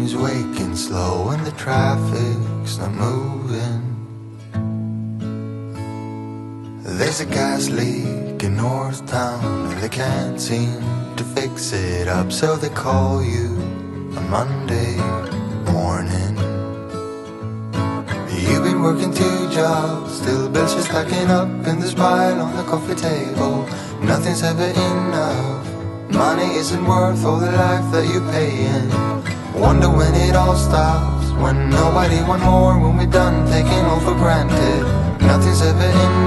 brain's waking slow and the traffic's not moving. There's a gas leak in North Town and they can't seem to fix it up, so they call you on Monday morning. You've been working 2 jobs, still bills just stacking up in this pile on the coffee table. Nothing's ever enough, money isn't worth all the life that you're paying. Wonder when it all stops, when nobody want more, when we're done taking all for granted. Nothing's ever enough.